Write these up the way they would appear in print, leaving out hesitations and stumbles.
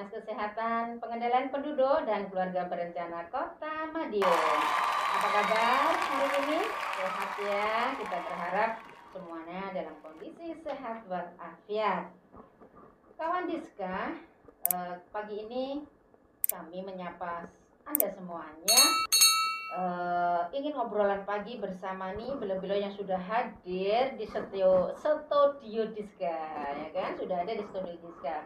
Dinas Kesehatan Pengendalian Penduduk dan Keluarga Berencana Kota Madiun. Apa kabar hari ini? Sehat ya? Kita berharap semuanya dalam kondisi sehat walafiat. Kawan Diska, pagi ini kami menyapa Anda semuanya. Ingin ngobrolan pagi bersama nih beliau-beliau yang sudah hadir di studio Diska, ya kan? Sudah ada di studio Diska.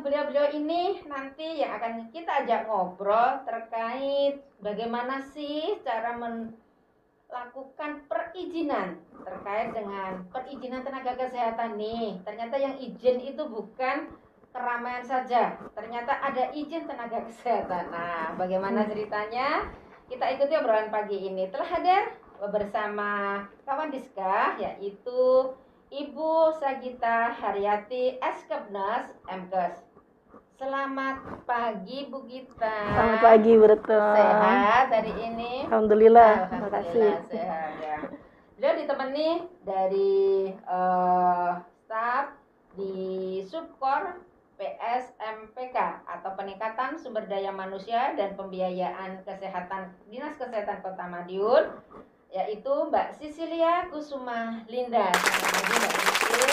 Beliau-beliau ini nanti yang akan kita ajak ngobrol terkait bagaimana sih cara melakukan perizinan terkait dengan perizinan tenaga kesehatan nih. Ternyata yang izin itu bukan keramaian saja, ternyata ada izin tenaga kesehatan. Nah, bagaimana ceritanya? Kita ikuti obrolan pagi ini. Telah hadir bersama kawan Diska, yaitu Ibu Sagita Haryati, Eskepnas, MKes. Selamat pagi Bu Gita. Selamat pagi Bu Retno. Sehat hari ini? Alhamdulillah, terima kasih. Sehat ya. Beliau ditemani dari staf di Subkor PSMPK atau Peningkatan Sumber Daya Manusia dan Pembiayaan Kesehatan Dinas Kesehatan Kota Madiun, yaitu Mbak Sisilia Kusuma Linda. Selamat pagi Mbak Sisil.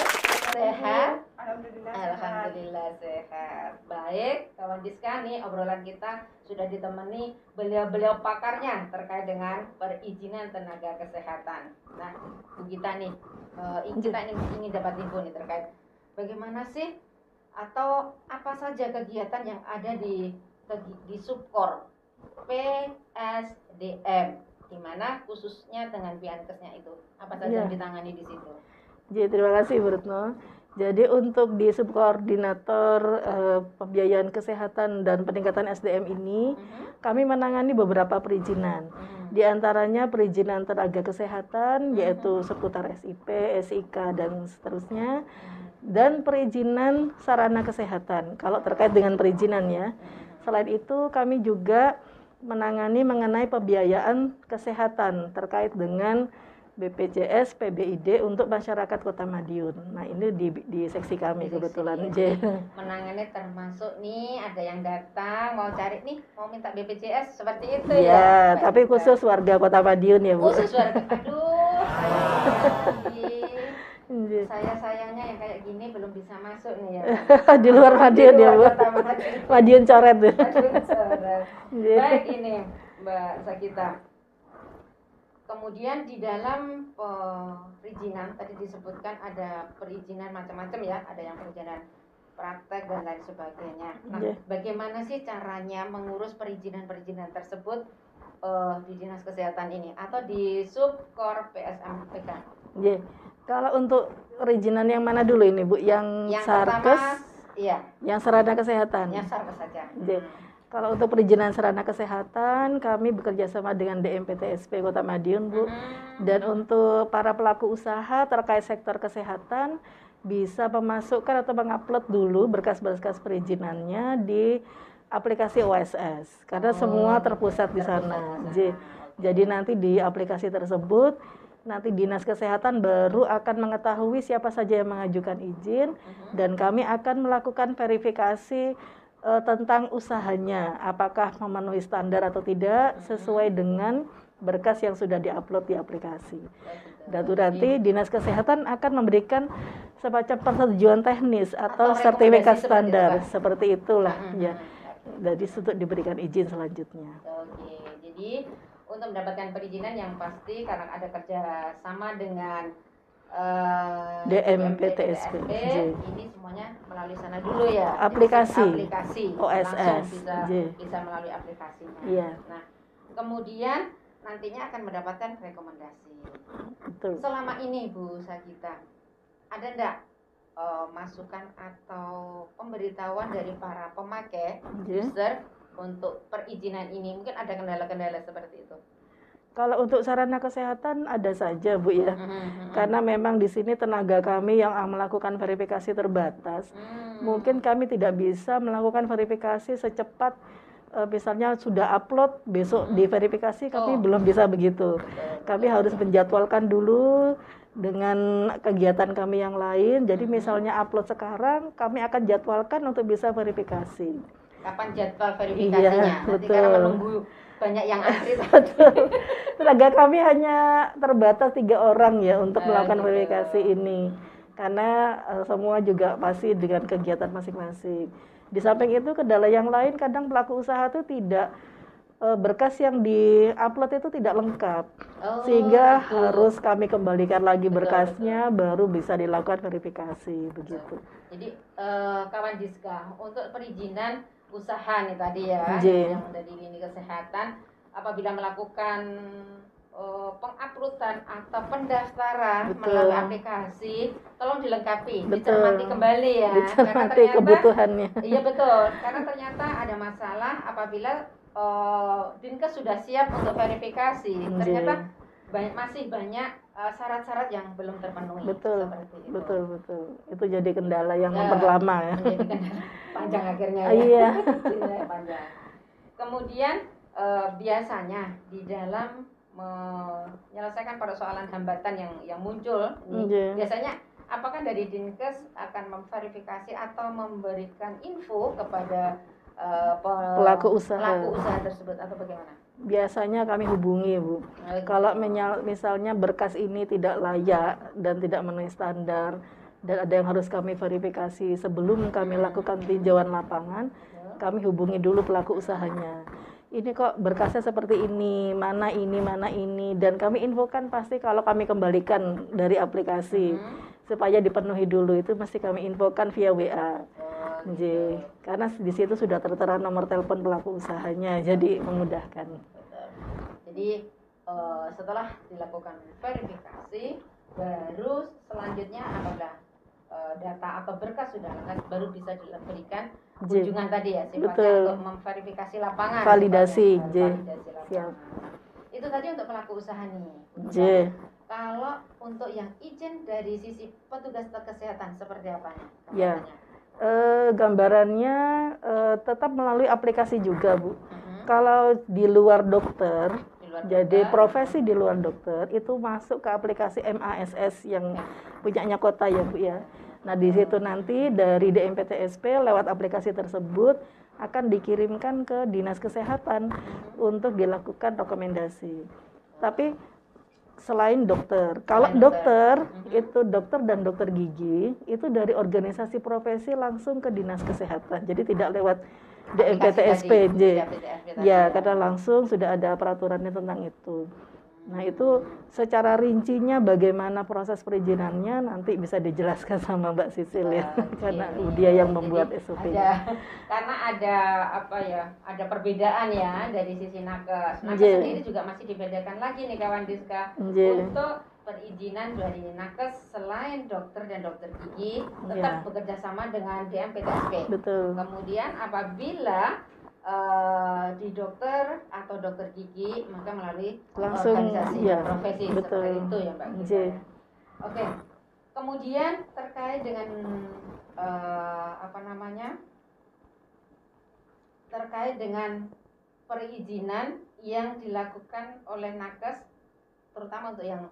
Sehat? Alhamdulillah sehat. Baik, kawan Diska nih obrolan kita sudah ditemani beliau-beliau pakarnya terkait dengan perizinan tenaga kesehatan. Nah, Bu Gita nih, kita ingin dapat info nih terkait bagaimana sih atau apa saja kegiatan yang ada di Subkor PSDM, di mana khususnya dengan Piankesnya itu apa saja yang ditangani di situ. Jadi terima kasih Bu Retno. Jadi untuk di Subkoordinator Pembiayaan Kesehatan dan Peningkatan SDM ini, kami menangani beberapa perizinan. Di antaranya perizinan tenaga kesehatan, yaitu seputar SIP, SIK, dan seterusnya. Dan perizinan sarana kesehatan, kalau terkait dengan perizinan ya. Selain itu kami juga menangani mengenai pembiayaan kesehatan terkait dengan BPJS, PBID untuk masyarakat Kota Madiun. Nah ini di seksi kami kebetulan. Menangani termasuk nih ada yang datang mau cari nih, mau minta BPJS seperti itu ya. Tapi khusus warga Kota Madiun ya Bu. Khusus warga, aduh saya sayangnya yang kayak gini belum bisa masuk nih ya. Di luar Madiun ya Bu. Madiun coret. Baik ini Mbak Sagita. Kemudian di dalam perizinan tadi disebutkan ada perizinan macam-macam ya, ada yang perizinan praktek dan lain sebagainya. Nah, bagaimana sih caranya mengurus perizinan-perizinan tersebut di Dinas Kesehatan ini atau di Subkor PSMPK? Kalau untuk perizinan yang mana dulu ini Bu? Yang Sarkes? Pertama, iya. Yang sarana kesehatan? Yang Sarkes saja. Kalau untuk perizinan sarana kesehatan, kami bekerja sama dengan DMPTSP Kota Madiun, Bu. Dan untuk para pelaku usaha terkait sektor kesehatan, bisa memasukkan atau mengupload dulu berkas-berkas perizinannya di aplikasi OSS. Karena semua terpusat di sana. Jadi nanti di aplikasi tersebut, nanti Dinas Kesehatan baru akan mengetahui siapa saja yang mengajukan izin, dan kami akan melakukan verifikasi tentang usahanya, apakah memenuhi standar atau tidak sesuai dengan berkas yang sudah diupload di aplikasi. Dan nanti Dinas Kesehatan akan memberikan semacam persetujuan teknis atau sertifikat standar seperti itulah ya. Jadi untuk diberikan izin selanjutnya. Oke, jadi untuk mendapatkan perizinan yang pasti karena ada kerja sama dengan DMPTSP. Ini semuanya melalui sana dulu ya. Aplikasi langsung OSS. bisa melalui aplikasinya. Iya. Nah, kemudian nantinya akan mendapatkan rekomendasi. Betul. Selama ini Bu Sagita, ada enggak masukan atau pemberitahuan dari para pemakai user untuk perizinan ini? Mungkin ada kendala-kendala seperti itu. Kalau untuk sarana kesehatan ada saja Bu ya, karena memang di sini tenaga kami yang melakukan verifikasi terbatas. Mungkin kami tidak bisa melakukan verifikasi secepat, misalnya sudah upload besok diverifikasi, kami belum bisa begitu. Kami harus menjadwalkan dulu dengan kegiatan kami yang lain. Jadi misalnya upload sekarang, kami akan jadwalkan untuk bisa verifikasi. Kapan jadwal verifikasinya? Iya, Nanti betul. karena menunggu banyak yang antri. Tenaga kami hanya terbatas 3 orang ya untuk melakukan gitu. verifikasi ini. Karena semua juga pasti dengan kegiatan masing-masing. Di samping itu kendala yang lain kadang pelaku usaha itu tidak berkas yang di-upload itu tidak lengkap. Sehingga gitu. harus kami kembalikan lagi berkasnya baru bisa dilakukan verifikasi begitu. Jadi kawan Diska, untuk perizinan usaha nih tadi ya, yang dari lini kesehatan, apabila melakukan penguploadan atau pendaftaran melalui aplikasi, tolong dilengkapi, dicermati kembali ya. Dicermati kebutuhannya. Iya betul, karena ternyata ada masalah apabila Dinkes sudah siap untuk verifikasi, ternyata masih banyak syarat-syarat yang belum terpenuhi. Betul, seperti itu. betul. Itu jadi kendala yang memperlama ya. Menjadi kendala panjang akhirnya ya. Iya. Panjang. Kemudian biasanya di dalam menyelesaikan persoalan hambatan yang muncul, biasanya apakah dari Dinkes akan memverifikasi atau memberikan info kepada pelaku usaha tersebut atau bagaimana? Biasanya kami hubungi Bu. Kalau misalnya berkas ini tidak layak dan tidak memenuhi standar dan ada yang harus kami verifikasi sebelum kami lakukan tinjauan lapangan, kami hubungi dulu pelaku usahanya. Ini kok berkasnya seperti ini, mana ini, dan kami infokan pasti kalau kami kembalikan dari aplikasi supaya dipenuhi dulu, itu mesti kami infokan via WA. Karena di situ sudah tertera nomor telepon pelaku usahanya, jadi memudahkan. Jadi setelah dilakukan verifikasi, baru selanjutnya apabila data atau berkas sudah lengkap, baru bisa diberikan kunjungan tadi ya, sifatnya untuk memverifikasi lapangan. Validasi, Siap. Itu tadi untuk pelaku usaha nih. Kalau untuk yang izin dari sisi petugas kesehatan seperti apa nih? Ya. Gambarannya tetap melalui aplikasi juga Bu. Kalau di luar dokter, jadi profesi di luar dokter itu masuk ke aplikasi MASS yang punyanya kota ya Bu ya. Nah di situ nanti dari DMPTSP lewat aplikasi tersebut akan dikirimkan ke Dinas Kesehatan untuk dilakukan rekomendasi. Tapi selain dokter, kalau dokter itu dokter dan dokter gigi itu dari organisasi profesi langsung ke Dinas Kesehatan, jadi tidak lewat DMPTSP. Ya, karena langsung sudah ada peraturannya tentang itu. Nah itu secara rincinya bagaimana proses perizinannya nanti bisa dijelaskan sama Mbak Sisil ya, karena dia yang membuat SOP. Karena ada ada perbedaan ya dari sisi nakes. Nakes sendiri juga masih dibedakan lagi nih kawan Diska. Untuk perizinan dari nakes selain dokter dan dokter gigi tetap bekerja sama dengan DMPTSP. Betul. Kemudian apabila di dokter atau dokter gigi maka melalui organisasi profesi seperti itu ya Mbak Gita. Oke. Kemudian terkait dengan terkait dengan perizinan yang dilakukan oleh nakes, terutama untuk yang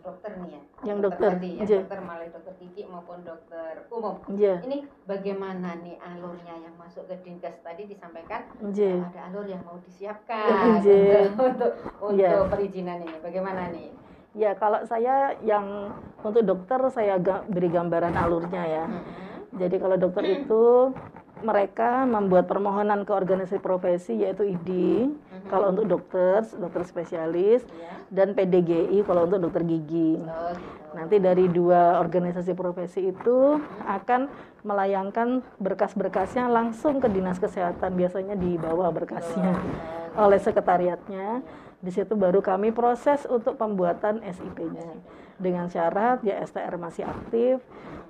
dokter nih ya, yang dokter tadi ya, dokter mulai dokter gigi maupun dokter umum. Ini bagaimana nih alurnya yang masuk ke Dinkes? Tadi disampaikan ada alur yang mau disiapkan untuk perizinan ini. Bagaimana nih? Ya kalau saya yang untuk dokter saya beri gambaran alurnya ya. Jadi kalau dokter itu mereka membuat permohonan ke organisasi profesi yaitu ID kalau untuk dokter spesialis dan PDGI kalau untuk dokter gigi. Nanti dari 2 organisasi profesi itu akan melayangkan berkas-berkasnya langsung ke Dinas Kesehatan, biasanya dibawa berkasnya oleh sekretariatnya. Di situ baru kami proses untuk pembuatan SIP-nya dengan syarat ya STR masih aktif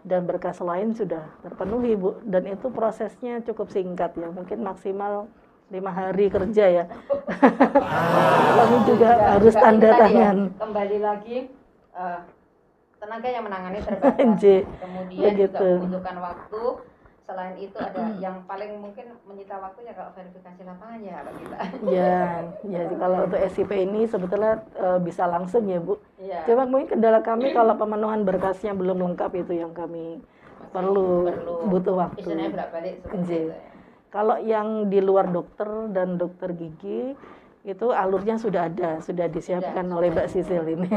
dan berkas lain sudah terpenuhi Bu, dan itu prosesnya cukup singkat ya, mungkin maksimal 5 hari kerja ya. Kami juga harus tanda tangan. Kembali lagi tenaga yang menangani terbatas, kemudian juga membutuhkan waktu, selain itu ada yang paling mungkin menyita waktunya kalau verifikasi lapangan ya Pak kita. Ya, kalau untuk SIP ini sebetulnya bisa langsung ya Bu. Iya. Cuma mungkin kendala kami kalau pemenuhan berkasnya belum lengkap itu yang kami perlu butuh waktu. Istilahnya bolak-balik seperti itu ya. Kalau yang di luar dokter dan dokter gigi itu alurnya sudah ada, sudah disiapkan oleh Mbak Sisil ini.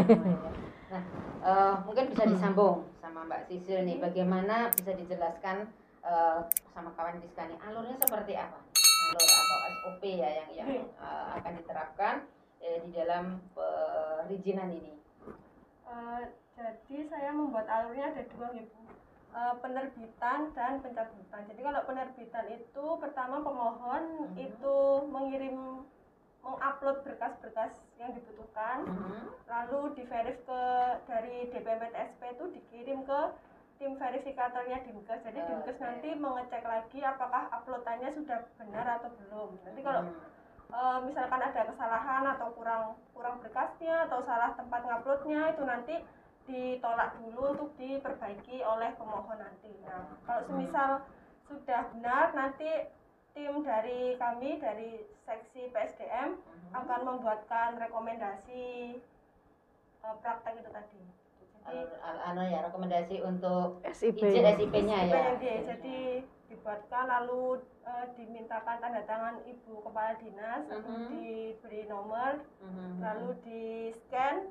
Nah, mungkin bisa disambung sama Mbak Sisil nih, bagaimana bisa dijelaskan sama kawan Diska nih, alurnya seperti apa? Alur atau SOP ya yang akan diterapkan di dalam perizinan ini. Jadi saya membuat alurnya ada dua nih Bu. Penerbitan dan pencabutan. Jadi kalau penerbitan itu pertama pemohon itu mengupload berkas-berkas yang dibutuhkan, lalu diverif dari DPMPTSP itu dikirim ke tim verifikatornya Dinkes. Jadi Dinkes nanti mengecek lagi apakah uploadannya sudah benar atau belum. Nanti kalau misalkan ada kesalahan atau kurang berkasnya atau salah tempat nguploadnya, itu nanti ditolak dulu untuk diperbaiki oleh pemohon nanti. Nah, kalau semisal sudah benar, nanti tim dari kami dari seksi PSDM akan membuatkan rekomendasi praktek itu tadi. Jadi rekomendasi untuk SIP. izin SIP-nya ya. Jadi dibuatkan lalu dimintakan tanda tangan Ibu Kepala Dinas, diberi nomor, lalu di scan.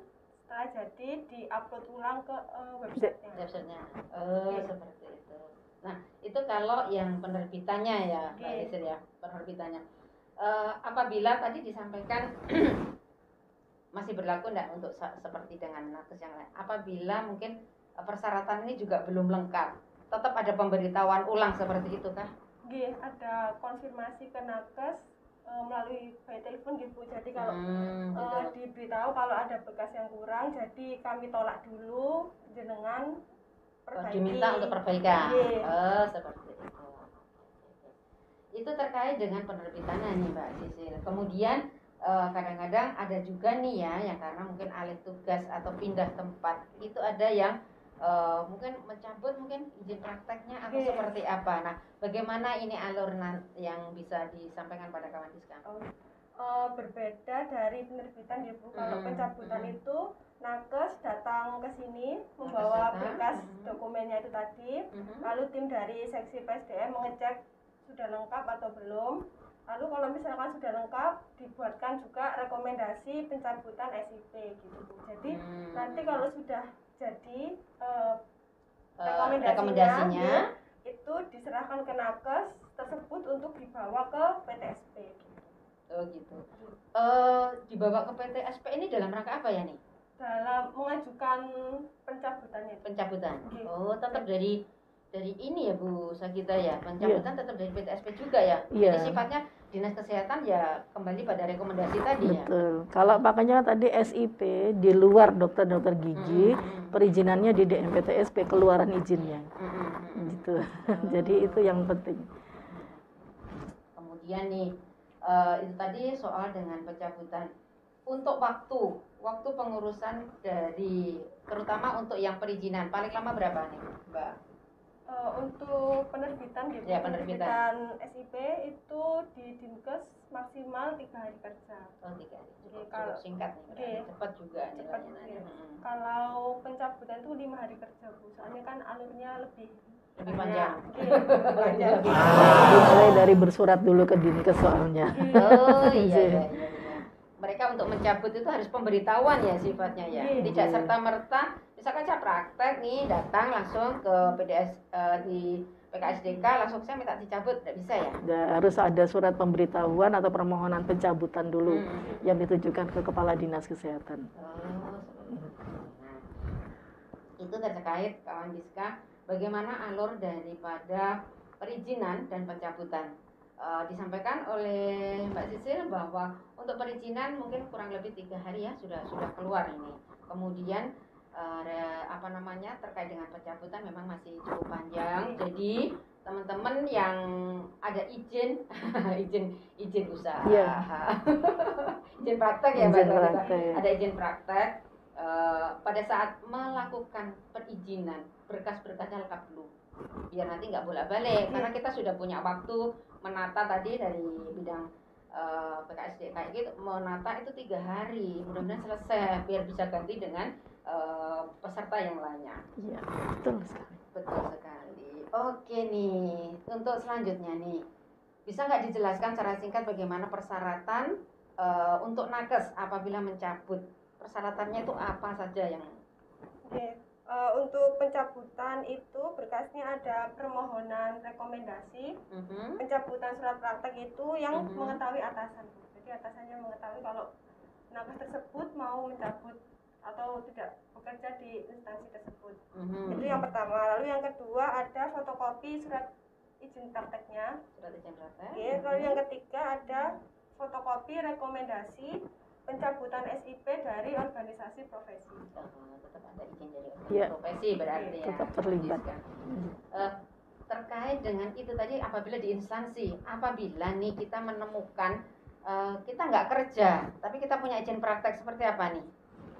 Setelah jadi di-upload ulang ke websitenya. Seperti itu. Nah, itu kalau yang penerbitannya ya, Mbak Sisil ya, penerbitannya. Apabila tadi disampaikan masih berlaku enggak untuk seperti dengan nakes yang lain? Apabila mungkin persyaratan ini juga belum lengkap, tetap ada pemberitahuan ulang seperti itu kah? Ada konfirmasi ke nakes melalui by telepon gitu. Jadi kalau diberitahu kalau ada bekas yang kurang, jadi kami tolak dulu, jenengan perbaiki. Diminta untuk perbaikan. Seperti itu. Itu terkait dengan penerbitannya nih Mbak Sisil. Kemudian kadang-kadang ada juga nih ya yang karena mungkin alih tugas atau pindah tempat, itu ada yang mungkin mencabut mungkin izin prakteknya atau seperti apa. Nah, bagaimana ini alur yang bisa disampaikan pada kawan Diska? Berbeda dari penerbitan ya Bu. Kalau pencabutan itu nakes datang ke sini membawa berkas dokumennya itu tadi, lalu tim dari seksi PSDM mengecek sudah lengkap atau belum. Lalu kalau misalkan sudah lengkap, dibuatkan juga rekomendasi pencabutan SIP gitu Bu. Jadi nanti kalau sudah jadi rekomendasinya itu diserahkan ke nakes tersebut untuk dibawa ke PTSP gitu. Oh gitu. Dibawa ke PTSP ini dalam rangka apa ya nih? Dalam mengajukan pencabutannya. Pencabutan. Oh, tetap dari ini ya Bu Sagita ya. Pencabutan tetap dari PTSP juga ya. Jadi sifatnya Dinas Kesehatan ya kembali pada rekomendasi tadi ya. Betul. Kalau makanya tadi SIP di luar dokter gigi, perizinannya di DMPTSP, keluaran izinnya. Gitu. Jadi itu yang penting. Kemudian nih itu tadi soal dengan pencabutan. Untuk waktu pengurusan dari terutama untuk yang perizinan paling lama berapa nih, Mbak? Untuk penerbitan gitu, penerbitan SIP itu di Dinkes maksimal 3 hari kerja. 3 hari. Cukup singkat nih, cepat juga. Cepat. Kalau pencabutan itu 5 hari kerja Bu, soalnya kan alurnya lebih panjang. Mulai dari bersurat dulu ke Dinkes soalnya. Iya. Mereka untuk mencabut itu harus pemberitahuan ya sifatnya ya. Tidak serta-merta misalkan saya praktek nih datang langsung ke di PKSDK langsung saya minta dicabut, tidak bisa ya? Harus ada surat pemberitahuan atau permohonan pencabutan dulu yang ditujukan ke Kepala Dinas Kesehatan. Itu terkait kawan Diska, bagaimana alur daripada perizinan dan pencabutan. Disampaikan oleh Mbak Sisil bahwa untuk perizinan mungkin kurang lebih 3 hari ya sudah keluar ini. Kemudian terkait dengan pencabutan memang masih cukup panjang. Jadi teman-teman yang ada izin usaha, izin praktek ya Mbak, ada izin praktek pada saat melakukan perizinan berkas-berkasnya lengkap dulu. biar nanti nggak bolak-balik, karena kita sudah punya waktu menata tadi dari bidang PKSD kayak gitu, menata itu 3 hari, mudah-mudahan selesai biar bisa ganti dengan peserta yang lainnya. Iya, betul sekali. Betul sekali. Oke nih, untuk selanjutnya nih, bisa nggak dijelaskan secara singkat bagaimana persyaratan untuk nakes apabila mencabut? Persyaratannya itu apa saja yang? Oke. Untuk pencabutan itu berkasnya ada permohonan rekomendasi, pencabutan surat praktek itu yang mengetahui atasan. Jadi atasannya mengetahui kalau nakes tersebut mau mencabut atau tidak bekerja di instansi tersebut. Itu yang pertama. Lalu yang kedua ada fotokopi surat izin prakteknya. Surat izin praktek. Oke. Lalu yang ketiga ada fotokopi rekomendasi pencabutan SIP dari organisasi profesi. Tetap ada izin dari Iya. profesi berarti ya. Tetap terlibat. Terkait dengan itu tadi, apabila di instansi, apabila nih kita menemukan kita nggak kerja, tapi kita punya izin praktek, seperti apa nih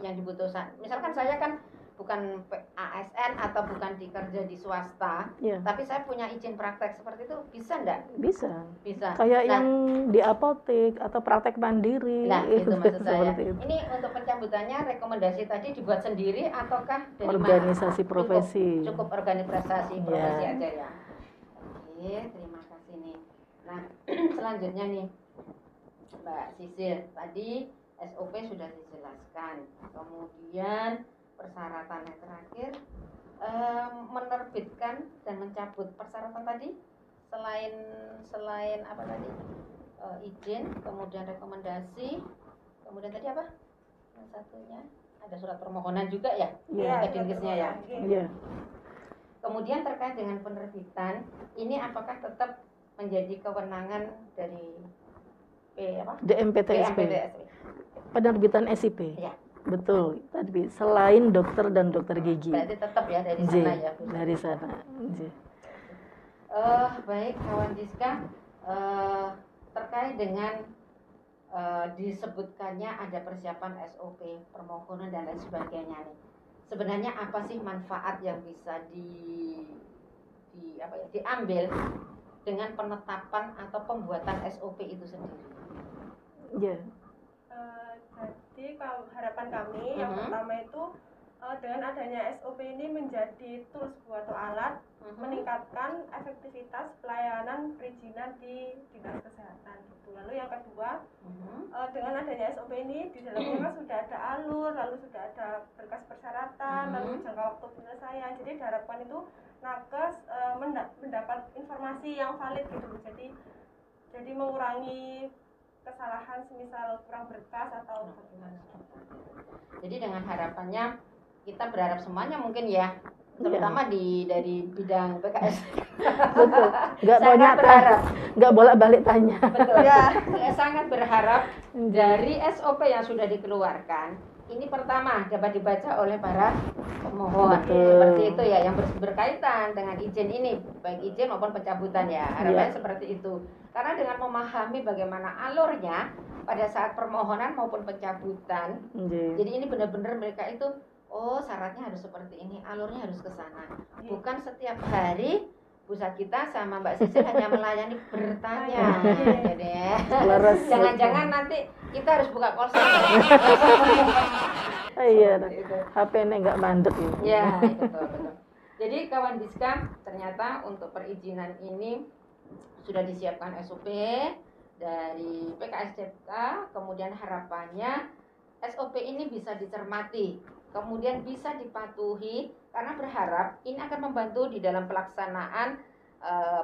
yang dibutuhkan? Misalkan saya kan bukan ASN atau bukan dikerja di swasta, tapi saya punya izin praktek seperti itu, bisa enggak? Bisa. Bisa. Kayak yang di apotek atau praktek mandiri. Nah, itu maksud saya. Itu. Ini untuk pencabutannya rekomendasi tadi dibuat sendiri ataukah dari organisasi mana? profesi? Cukup organisasi profesi aja ya. Oke, terima kasih nih. Nah, selanjutnya nih, Mbak Sisil, tadi SOP sudah dijelaskan. Kemudian persyaratannya terakhir menerbitkan dan mencabut persyaratan tadi selain apa tadi, izin, kemudian rekomendasi, kemudian tadi apa yang satunya, ada surat permohonan juga ya, dinkesnya ya. Iya. Kemudian terkait dengan penerbitan ini, apakah tetap menjadi kewenangan dari DMPTSP. Penerbitan SIP. Ya. Betul, tadi selain dokter dan dokter gigi. Berarti tetap ya dari sana ya. Dari sana. Baik kawan Diska, terkait dengan disebutkannya ada persiapan SOP, permohonan dan lain sebagainya nih. Sebenarnya apa sih manfaat yang bisa diambil dengan penetapan atau pembuatan SOP itu sendiri? Iya. Jadi kalau harapan kami yang pertama itu dengan adanya SOP ini menjadi tools atau alat meningkatkan efektivitas pelayanan perizinan di dinas kesehatan gitu. Lalu yang kedua, dengan adanya SOP ini di dalamnya kan sudah ada alur, lalu sudah ada berkas persyaratan, lalu jangka waktu penyelesaian. Jadi diharapkan itu nakes mendapat informasi yang valid gitu. Jadi mengurangi kesalahan semisal kurang berkas atau bagaimana. Jadi dengan harapannya kita berharap semuanya mungkin ya, terutama dari bidang PKS. Betul. Nggak bolak-balik tanya. Betul. Ya, sangat berharap dari SOP yang sudah dikeluarkan ini pertama dapat dibaca oleh para pemohon. Seperti itu ya, yang berkaitan dengan izin ini, baik izin maupun pencabutan ya. Harapannya seperti itu. Karena dengan memahami bagaimana alurnya pada saat permohonan maupun pencabutan, jadi ini benar-benar mereka itu, oh syaratnya harus seperti ini, alurnya harus ke sana. Bukan setiap hari Bu Sakita sama Mbak Sisil hanya melayani bertanya. Jadi jangan-jangan nanti kita harus buka call center. Iya, HP-nya nggak mandek ya. Ya, betul. Jadi kawan Diska, ternyata untuk perizinan ini sudah disiapkan SOP dari PKSDK, kemudian harapannya SOP ini bisa dicermati, kemudian bisa dipatuhi, karena berharap ini akan membantu di dalam pelaksanaan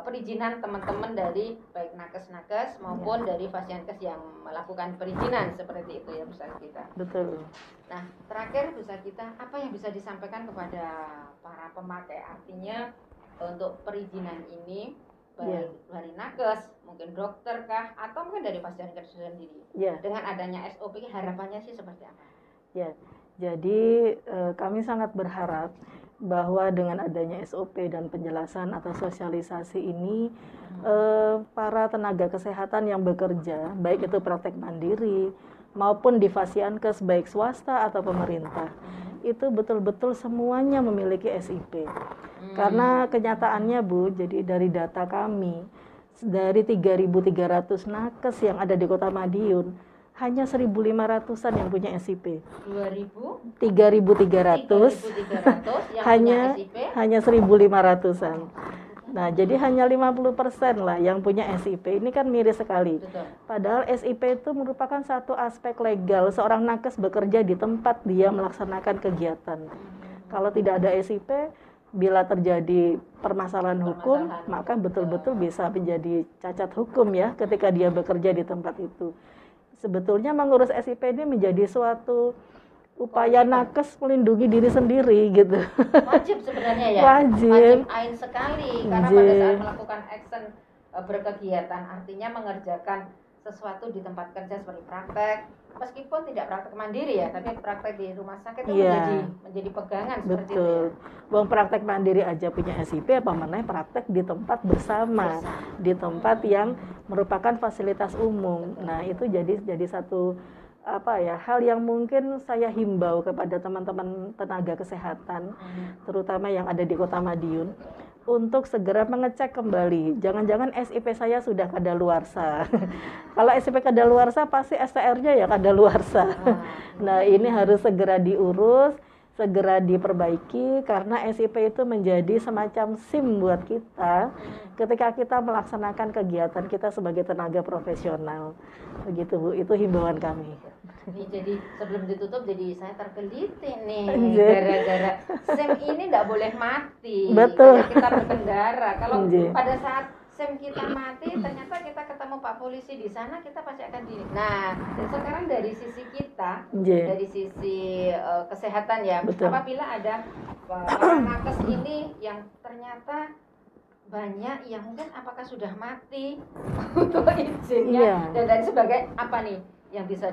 perizinan teman-teman dari baik nakes-nakes maupun dari Fasiankes yang melakukan perizinan seperti itu ya Bu Sakita. Betul. Nah, terakhir Bu Sakita, apa yang bisa disampaikan kepada para pemakai, artinya untuk perizinan ini baik dari nakes, mungkin dokter kah, atau mungkin dari Fasiankes sendiri. Dengan adanya SOP harapannya sih seperti apa? Ya, jadi kami sangat berharap bahwa dengan adanya SOP dan penjelasan atau sosialisasi ini, para tenaga kesehatan yang bekerja, baik itu praktek mandiri maupun di Fasiankes baik swasta atau pemerintah, itu betul-betul semuanya memiliki SIP. Karena kenyataannya Bu, jadi dari data kami, dari 3.300 nakes yang ada di Kota Madiun, hanya 1.500-an yang punya SIP. 3.300 yang hanya punya SIP? hanya 1.500-an. Nah, jadi hanya 50% lah yang punya SIP. Ini kan miris sekali. Betul. Padahal SIP itu merupakan satu aspek legal. Seorang nakes bekerja di tempat dia melaksanakan kegiatan. Kalau tidak ada SIP, bila terjadi permasalahan hukum, maka betul-betul bisa menjadi cacat hukum ya ketika dia bekerja di tempat itu. Sebetulnya mengurus SIP ini menjadi suatu upaya nakes melindungi diri sendiri gitu. Wajib sebenarnya ya. Wajib Ain sekali karena pada saat melakukan action berkegiatan artinya mengerjakan sesuatu di tempat kerja seperti praktek, meskipun tidak praktek mandiri ya, tapi praktek di rumah sakit itu menjadi pegangan seperti itu. Betul. Bang praktek mandiri aja punya SIP, apa mana praktek di tempat bersama, di tempat yang merupakan fasilitas umum. Nah, itu jadi satu hal yang mungkin saya himbau kepada teman-teman tenaga kesehatan, terutama yang ada di Kota Madiun, untuk segera mengecek kembali. Jangan-jangan SIP saya sudah kadaluarsa. Kalau SIP kadaluarsa pasti STR-nya ya kadaluarsa. Nah, ini harus segera diurus, segera diperbaiki, karena SIP itu menjadi semacam SIM buat kita ketika kita melaksanakan kegiatan kita sebagai tenaga profesional. Begitu Bu, itu himbauan kami. Ini jadi sebelum ditutup jadi saya tergelitik nih gara-gara SIM ini tidak boleh mati. Betul. Kayak kita berkendara. Kalau pada saat SIM kita mati, ternyata kita ketemu Pak Polisi di sana, kita pasti akan di. Nah, sekarang dari sisi kita, dari sisi kesehatan ya, apabila ada orang nakes ini yang ternyata banyak yang mungkin apakah sudah mati untuk izinnya dan lain sebagainya, apa nih yang bisa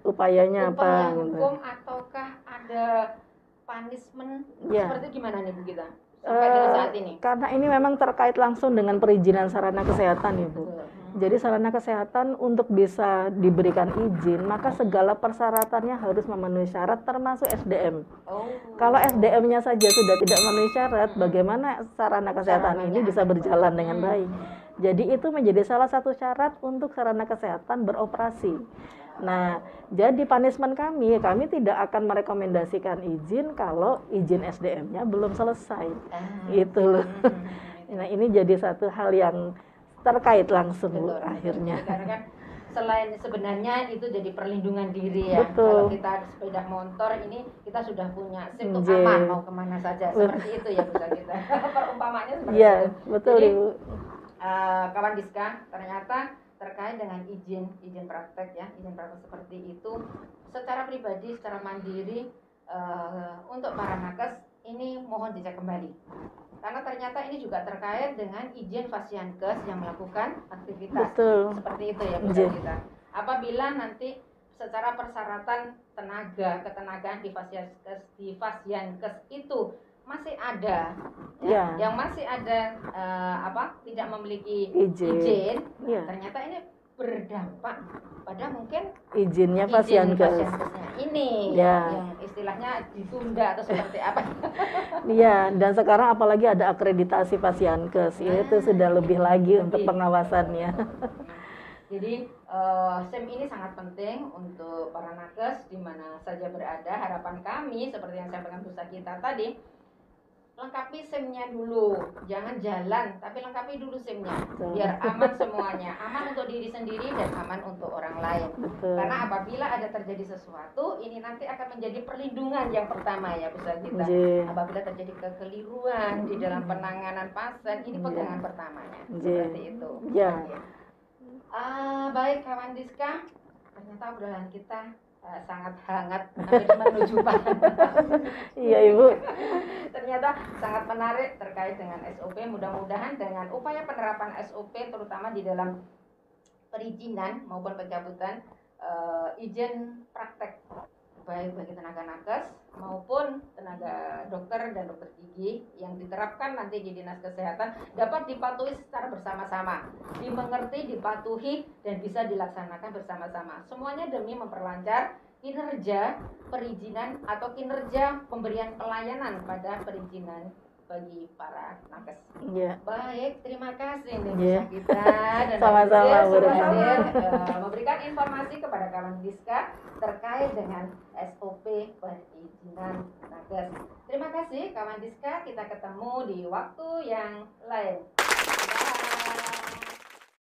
upayanya upaya hukum ataukah ada punishment seperti gimana nih Bu kita sampai dengan saat ini? Karena ini memang terkait langsung dengan perizinan sarana kesehatan Ibu. Jadi sarana kesehatan untuk bisa diberikan izin, maka segala persyaratannya harus memenuhi syarat termasuk SDM. Kalau SDM-nya saja sudah tidak memenuhi syarat, bagaimana sarana kesehatan ini bisa berjalan dengan baik? Jadi itu menjadi salah satu syarat untuk sarana kesehatan beroperasi. Nah, jadi punishment kami tidak akan merekomendasikan izin kalau izin SDM-nya belum selesai. Itu loh. Nah, ini jadi satu hal yang terkait langsung akhirnya. Karena kan selain sebenarnya itu jadi perlindungan diri ya. Kalau kita sepeda motor ini kita sudah punya SIM untuk aman mau kemana saja. Seperti itu ya bisa kita. Perumpamaannya seperti itu. Betul jadi, Ibu. Kawan Diska, ternyata terkait dengan izin praktek ya, izin praktek seperti itu secara pribadi, secara mandiri untuk para nakes ini mohon dicek kembali. Karena ternyata ini juga terkait dengan izin Fasiankes yang melakukan aktivitas. Seperti itu ya bisa kita. Apabila nanti secara persyaratan ketenagaan di Fasiankes itu masih ada yang masih ada tidak memiliki izin ternyata ini berdampak pada mungkin izinnya Fasiankes ini yang istilahnya ditunda atau seperti apa. Dan sekarang apalagi ada akreditasi Fasiankes, itu sudah lebih lagi untuk pengawasannya. Jadi SIM ini sangat penting untuk para nakes di mana saja berada. Harapan kami seperti yang saya sampaikan Bu Sakita tadi, lengkapi SIM-nya dulu, jangan jalan, tapi lengkapi dulu SIM-nya, biar aman semuanya, aman untuk diri sendiri dan aman untuk orang lain. Karena apabila ada terjadi sesuatu, ini nanti akan menjadi perlindungan yang pertama ya bisa kita. Apabila terjadi kekeliruan di dalam penanganan pasien, ini pegangan pertamanya, seperti itu. Baik kawan Diska, ternyata obrolan kita sangat hangat menuju Iya Ibu. Ternyata sangat menarik terkait dengan SOP. Mudah-mudahan dengan upaya penerapan SOP terutama di dalam perizinan maupun pencabutan izin praktek baik bagi tenaga nakes maupun tenaga dokter dan dokter gigi yang diterapkan nanti di Dinas Kesehatan dapat dipatuhi secara bersama-sama, dimengerti, dipatuhi dan bisa dilaksanakan bersama-sama. Semuanya demi memperlancar kinerja perizinan atau kinerja pemberian pelayanan pada perizinan bagi para nakes. Iya. Baik, terima kasih nih Iya. kita dan Sama-sama, Bu sudah Risma. hadir memberikan informasi kepada kawan Diska terkait dengan SOP perizinan nakes. Terima kasih kawan Diska, kita ketemu di waktu yang lain.